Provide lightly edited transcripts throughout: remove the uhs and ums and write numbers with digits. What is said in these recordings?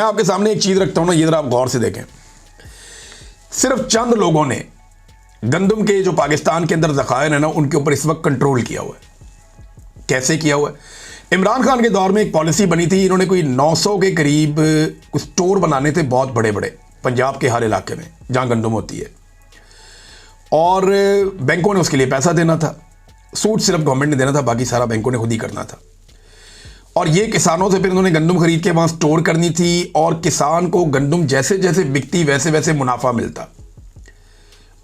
मैं आपके सामने एक चीज़ रखता हूँ ना, ये जरा आप गौर से देखें। सिर्फ चंद लोगों ने गंदम के जो पाकिस्तान के अंदर ज़खायर है ना, उनके ऊपर इस वक्त कंट्रोल किया हुआ है। कैसे किया हुआ है? इमरान खान के दौर में एक पॉलिसी बनी थी, इन्होंने कोई 900 के करीब कुछ स्टोर बनाने थे, बहुत बड़े बड़े, पंजाब के हर इलाके में जहाँ गंदम होती है, और बैंकों ने उसके लिए पैसा देना था। सूद सिर्फ गवर्नमेंट ने देना था, बाकी सारा बैंकों ने खुद ही करना था। और ये किसानों से फिर उन्होंने गंदम खरीद के वहाँ स्टोर करनी थी, और किसान को गंदम जैसे जैसे बिकती वैसे वैसे मुनाफा मिलता,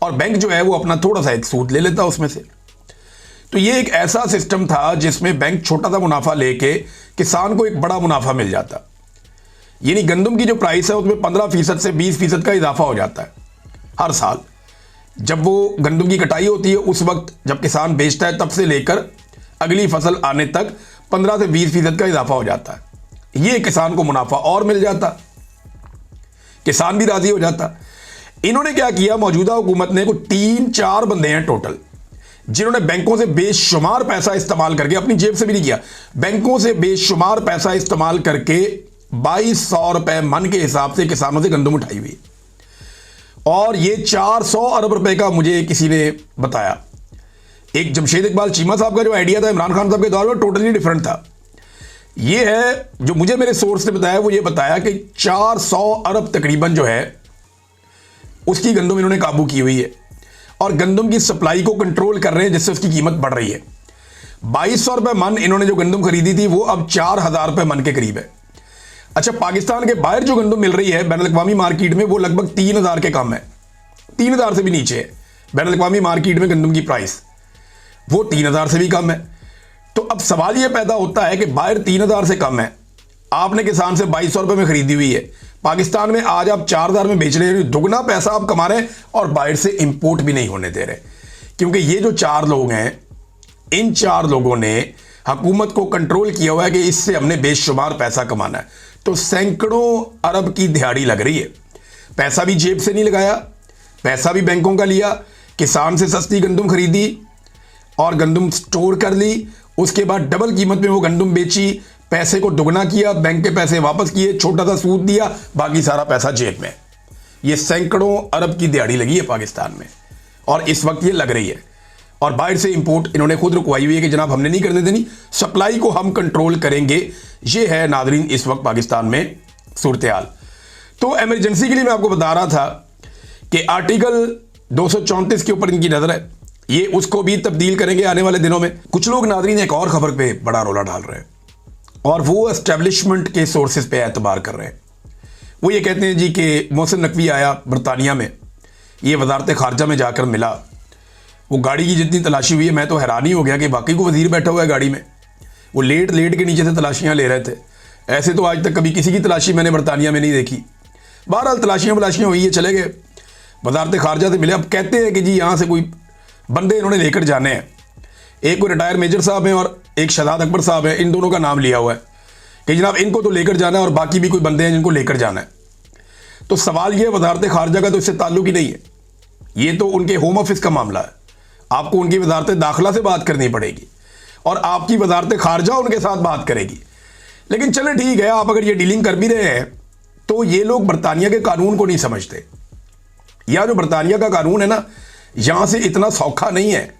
और बैंक जो है वो अपना थोड़ा सा एक सूद ले लेता उसमें से। तो ये एक ऐसा सिस्टम था जिसमें बैंक छोटा सा मुनाफा लेके किसान को एक बड़ा मुनाफा मिल जाता। यानी गंदम की जो प्राइस है उसमें 15% से 20% का इजाफा हो जाता है हर साल। जब वो गंदम की कटाई होती है उस वक्त जब किसान बेचता है, तब से लेकर अगली फसल आने तक 15 से 20% का इजाफा हो जाता है। ये किसान को मुनाफा और मिल जाता, किसान भी राजी हो जाता। इन्होंने क्या किया, मौजूदा हुकूमत ने, कोई 3-4 बंदे हैं टोटल जिन्होंने बैंकों से बेशुमार पैसा इस्तेमाल करके, अपनी जेब से भी नहीं किया, बैंकों से बेशुमार पैसा इस्तेमाल करके 2200 रुपए मन के हिसाब से किसानों से गंदम उठाई हुई। और ये 400 अरब रुपए का मुझे किसी ने बताया। एक जमशेद इकबाल चीमा साहब का जो आइडिया था इमरान खान साहब के दौर में, टोटली डिफरेंट था। ये है जो मुझे मेरे सोर्स ने बताया, वो ये बताया कि 400 अरब तकरीबन जो है उसकी गंदम इन्होंने काबू की हुई है, और गंदम की सप्लाई को कंट्रोल कर रहे हैं, जिससे उसकी कीमत बढ़ रही है। 2200 रुपए मन इन्होंने जो गंदम खरीदी थी वो अब 4000 रुपए मन के करीब है। अच्छा, पाकिस्तान के बाहर जो गंदम मिल रही है बैनुल-अक़वामी मार्केट में, वो लगभग 3000 के कम है, 3000 से भी नीचे है बैनुल-अक़वामी मार्केट में गंदम की प्राइस, वो 3000 से भी कम है। तो अब सवाल ये पैदा होता है कि बाहर 3000 से कम है, आपने किसान से 2200 रुपए में खरीदी हुई है, पाकिस्तान में आज आप 4000 में बेच रहे हैं, दुगना पैसा आप कमा रहे हैं, और बाहर से इंपोर्ट भी नहीं होने दे रहे। क्योंकि ये जो 4 लोग हैं, इन 4 लोगों ने हुकूमत को कंट्रोल किया हुआ है कि इससे हमने बेशुमार पैसा कमाना है। तो सैकड़ों अरब की दिहाड़ी लग रही है। पैसा भी जेब से नहीं लगाया, पैसा भी बैंकों का लिया, किसान से सस्ती गंदम खरीदी और गंदम स्टोर कर ली, उसके बाद डबल कीमत में वो गंदम बेची, पैसे को दुगना किया, बैंक के पैसे वापस किए, छोटा सा सूद दिया, बाकी सारा पैसा जेब में। ये सैकड़ों अरब की दिहाड़ी लगी है पाकिस्तान में, और इस वक्त ये लग रही है। और बाहर से इंपोर्ट इन्होंने खुद रुकवाई हुई है कि जनाब हमने नहीं करने देनी, सप्लाई को हम कंट्रोल करेंगे। ये है नादरीन इस वक्त पाकिस्तान में सूरत हाल। तो एमरजेंसी के लिए मैं आपको बता रहा था कि आर्टिकल 234 के ऊपर इनकी नजर है, ये उसको भी तब्दील करेंगे आने वाले दिनों में। कुछ लोग नादरीन एक और खबर पे बड़ा रोला डाल रहे हैं, और वो एस्टेब्लिशमेंट के सोर्सेज पे एतबार कर रहे हैं। वो ये कहते हैं जी कि मोहसिन नकवी आया बरतानिया में, ये वजारत खारजा में जाकर मिला, वो गाड़ी की जितनी तलाशी हुई है, मैं तो हैरान ही हो गया कि बाकी को वजीर बैठा हुआ है गाड़ी में, वो लेट के नीचे से तलाशियां ले रहे थे। ऐसे तो आज तक कभी किसी की तलाशी मैंने बरतानिया में नहीं देखी। बहरहाल तलाशियां हुई है, चले गए, वजारत खारजा से मिले। अब कहते हैं कि जी यहाँ से कोई बंदे इन्होंने लेकर जाने हैं, एक कोई रिटायर मेजर साहब हैं और एक शहजाद अकबर साहब हैं, इन दोनों का नाम लिया हुआ है कि जनाब इनको तो लेकर जाना है, और बाकी भी कोई बंदे हैं जिनको लेकर जाना है। तो सवाल ये, वजारत खारजा का तो इससे ताल्लुक ही नहीं है, ये तो उनके होम ऑफिस का मामला है। आपको उनकी वजारत दाखिला से बात करनी पड़ेगी, और आपकी वजारत खारजा उनके साथ बात करेगी। लेकिन चले ठीक है, आप अगर ये डीलिंग कर भी रहे हैं, तो ये लोग बरतानिया के कानून को नहीं समझते। या जो बरतानिया का कानून है ना, यहां से इतना सौखा नहीं है।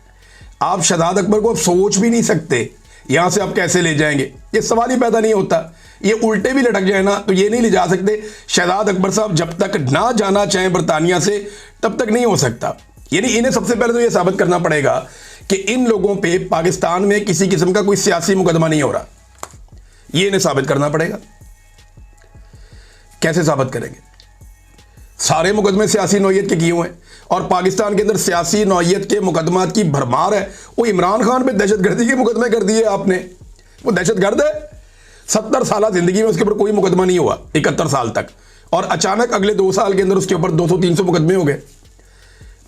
आप शहजाद अकबर को सोच भी नहीं सकते यहां से आप कैसे ले जाएंगे, ये सवाल ही पैदा नहीं होता। ये उल्टे भी लटक जाए ना तो ये नहीं ले जा सकते। शहजाद अकबर साहब जब तक ना जाना चाहें बरतानिया से, तब तक नहीं हो सकता। यानी इन्हें सबसे पहले तो ये साबित करना पड़ेगा कि इन लोगों पे पाकिस्तान में किसी किस्म का कोई सियासी मुकदमा नहीं हो रहा, ये इन्हें साबित करना पड़ेगा। कैसे साबित करेंगे? सारे मुकदमे सियासी नौयत के किए हुए हैं, और पाकिस्तान के अंदर सियासी नौयत के मुकदमात की भरमार है। वो इमरान खान पे दहशतगर्दी के मुकदमे कर दिए आपने, वो दहशतगर्द है। 70 साल जिंदगी में उसके ऊपर कोई मुकदमा नहीं हुआ, 71 साल तक, और अचानक अगले 2 साल के अंदर उसके ऊपर 200-300 मुकदमे हो गए।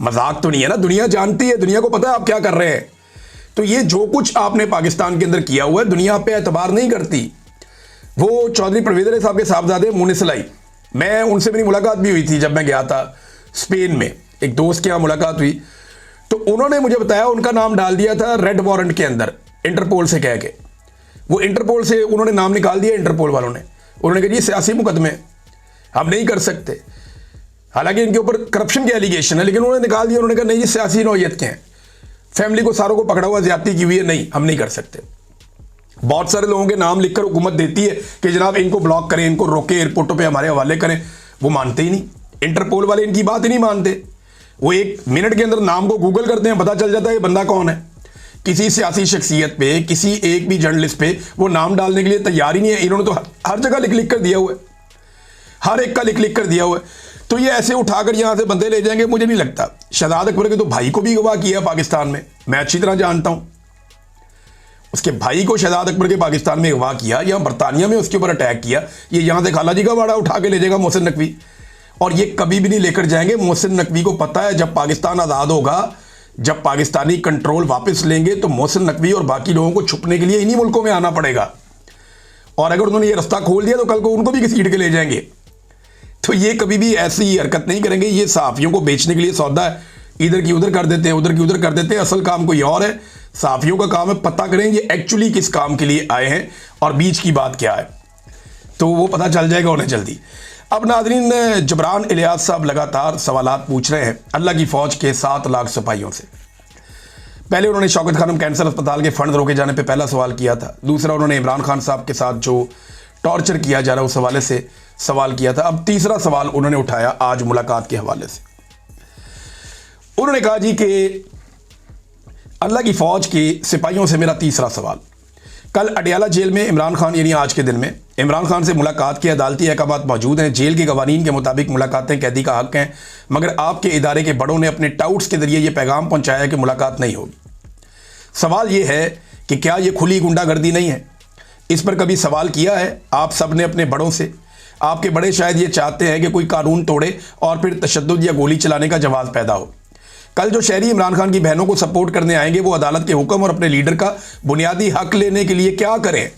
मजाक तो नहीं है ना, दुनिया जानती है, दुनिया को पता है आप क्या कर रहे हैं। तो ये जो कुछ आपने पाकिस्तान के अंदर किया हुआ है, दुनिया पे एतबार नहीं करती। वो चौधरी परवेज अली साहब के साहबजादे मुनिस लाई, मैं उनसे मेरी मुलाकात भी हुई थी जब मैं गया था स्पेन में, एक दोस्त के यहाँ मुलाकात हुई, तो उन्होंने मुझे बताया उनका नाम डाल दिया था रेड वारंट के अंदर, इंटरपोल से कह के। वो इंटरपोल से उन्होंने नाम निकाल दिया, इंटरपोल वालों ने, उन्होंने कहा जी सियासी मुकदमे, हम नहीं कर सकते। हालांकि इनके ऊपर करप्शन के एलिगेशन है, लेकिन उन्होंने निकाल दिया। उन्होंने कहा नहीं, ये सियासी नौयत के हैं, फैमिली को सारों को पकड़ा हुआ, ज्यादती की हुई है, नहीं हम नहीं कर सकते। बहुत सारे लोगों के नाम लिखकर हुकूमत देती है कि जनाब इनको ब्लॉक करें, इनको रोके, एयरपोर्टों पे हमारे हवाले करें, वो मानते ही नहीं। इंटरपोल वाले इनकी बात ही नहीं मानते। वो 1 मिनट के अंदर नाम को गूगल करते हैं, पता चल जाता है ये बंदा कौन है। किसी सियासी शख्सियत पे, किसी एक भी जर्नलिस्ट पे वो नाम डालने के लिए तैयार ही नहीं है। इन्होंने तो हर जगह लिख लिख कर दिया हुआ है, हर एक का लिख लिख कर दिया हुआ है। तो ये ऐसे उठाकर यहां से बंदे ले जाएंगे, मुझे नहीं लगता। शहजाद अकबर के तो भाई को भी गवाह किया पाकिस्तान में, मैं अच्छी तरह जानता हूं। उसके भाई को शहजाद अकबर के पाकिस्तान में अगवा किया, या बरतानिया में उसके ऊपर अटैक किया। ये यहां से खाला जी का वाड़ा उठा के ले जाएगा मोहसिन नकवी, और ये कभी भी नहीं लेकर जाएंगे। मोहसिन नकवी को पता है जब पाकिस्तान आज़ाद होगा, जब पाकिस्तानी कंट्रोल वापस लेंगे, तो मोहसिन नकवी और बाकी लोगों को छुपने के लिए इन्हीं मुल्कों में आना पड़ेगा। और अगर उन्होंने ये रास्ता खोल दिया तो कल को उनको भी घसीट के ले जाएंगे। तो ये कभी भी ऐसी हरकत नहीं करेंगे। ये सहाफ़ियों को बेचने के लिए सौदा है, इधर की उधर कर देते हैं, उधर की उधर कर देते हैं। असल काम कोई और है। सहाफ़ियों का काम है पता करें ये एक्चुअली किस काम के लिए आए हैं और बीच की बात क्या है, तो वो पता चल जाएगा उन्हें जल्दी। अब नाज़रीन, जबरान इलियास साहब लगातार सवालात पूछ रहे हैं अल्लाह की फ़ौज के 7 लाख सिपाहियों से। पहले उन्होंने शौकत खानम कैंसर अस्पताल के फंड रोके जाने पे पहला सवाल किया था। दूसरा, उन्होंने इमरान खान साहब के साथ जो टॉर्चर किया जा रहा है उस हवाले से सवाल किया था। अब तीसरा सवाल उन्होंने उठाया आज मुलाकात के हवाले से। उन्होंने कहा जी कि अल्लाह की फ़ौज के सिपाहियों से मेरा तीसरा सवाल, कल अडियाला जेल में इमरान खान, यानी आज के दिन में इमरान खान से मुलाकात के अदालती अहकामात मौजूद हैं। जेल के कवानीन के मुताबिक मुलाकातें कैदी का हक हैं, मगर आपके इदारे के बड़ों ने अपने टाउट्स के जरिए यह पैगाम पहुंचाया कि मुलाकात नहीं होगी। सवाल यह है कि क्या यह खुली गुंडागर्दी नहीं है? इस पर कभी सवाल किया है आप सब ने अपने बड़ों से? आपके बड़े शायद ये चाहते हैं कि कोई कानून तोड़े और फिर तशद्दुद या गोली चलाने का जवाब पैदा हो। कल जो शहरी इमरान खान की बहनों को सपोर्ट करने आएंगे, वो अदालत के हुक्म और अपने लीडर का बुनियादी हक लेने के लिए क्या करें?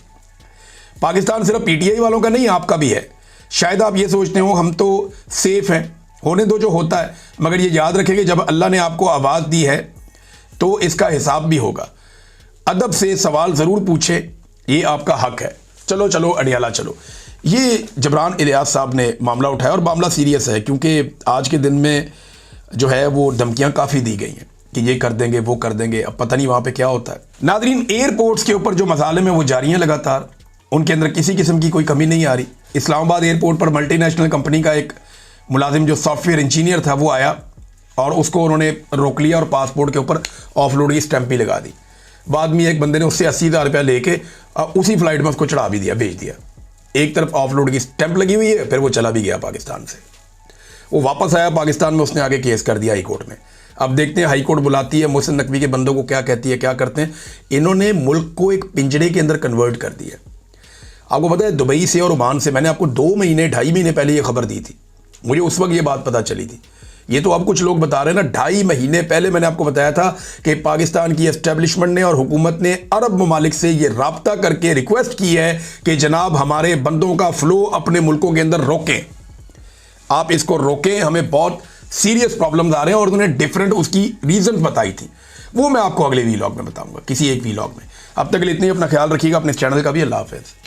पाकिस्तान सिर्फ पीटीआई वालों का नहीं, आपका भी है। शायद आप ये सोचते हो हम तो सेफ हैं, होने दो जो होता है, मगर ये याद रखें कि जब अल्लाह ने आपको आवाज़ दी है तो इसका हिसाब भी होगा। अदब से सवाल ज़रूर पूछे, ये आपका हक है। चलो चलो अडियाला चलो। ये जबरान इलियास साहब ने मामला उठाया और मामला सीरियस है, क्योंकि आज के दिन में जो है वो धमकियां काफ़ी दी गई हैं कि ये कर देंगे वो कर देंगे। अब पता नहीं वहाँ पे क्या होता है। नादरीन, एयरपोर्ट्स के ऊपर जो मसाले में वो जारी हैं लगातार, उनके अंदर किसी किस्म की कोई कमी नहीं आ रही। इस्लामाबाद एयरपोर्ट पर मल्टीनेशनल कंपनी का एक मुलाजिम जो सॉफ्टवेयर इंजीनियर था वो आया और उसको उन्होंने रोक लिया और पासपोर्ट के ऊपर ऑफलोड की स्टैंप भी लगा दी। बाद में एक बंदे ने उससे 80,000 रुपया लेके उसी फ्लाइट में उसको चढ़ा भी दिया, भेज दिया। एक तरफ ऑफलोड की स्टैंप लगी हुई है, फिर वो चला भी गया पाकिस्तान से। वो वापस आया पाकिस्तान में, उसने आगे केस कर दिया हाई कोर्ट में। अब देखते हैं हाई कोर्ट बुलाती है, मोहसिन नकवी के बंदों को क्या कहती है, क्या करते हैं। इन्होंने मुल्क को एक पिंजड़े के अंदर कन्वर्ट कर दिया। आपको पता है दुबई से और ओमान से मैंने आपको 2 महीने 2.5 महीने पहले ये खबर दी थी। मुझे उस वक्त ये बात पता चली थी। ये तो अब कुछ लोग बता रहे हैं ना, 2.5 महीने पहले मैंने आपको बताया था कि पाकिस्तान की एस्टेब्लिशमेंट ने और हुकूमत ने अरब ममालिक से ये राब्ता करके रिक्वेस्ट की है कि जनाब हमारे बंदों का फ्लो अपने मुल्कों के अंदर रोकें, आप इसको रोकें, हमें बहुत सीरियस प्रॉब्लम्स आ रहे हैं। और उन्होंने डिफरेंट उसकी रीजन बताई थी, वो मैं आपको अगले वीलॉग में बताऊंगा, किसी एक वीलॉग में। अब तक के लिए इतनी, अपना ख्याल रखिएगा, अपने चैनल का भी। अल्लाह हाफ़िज़।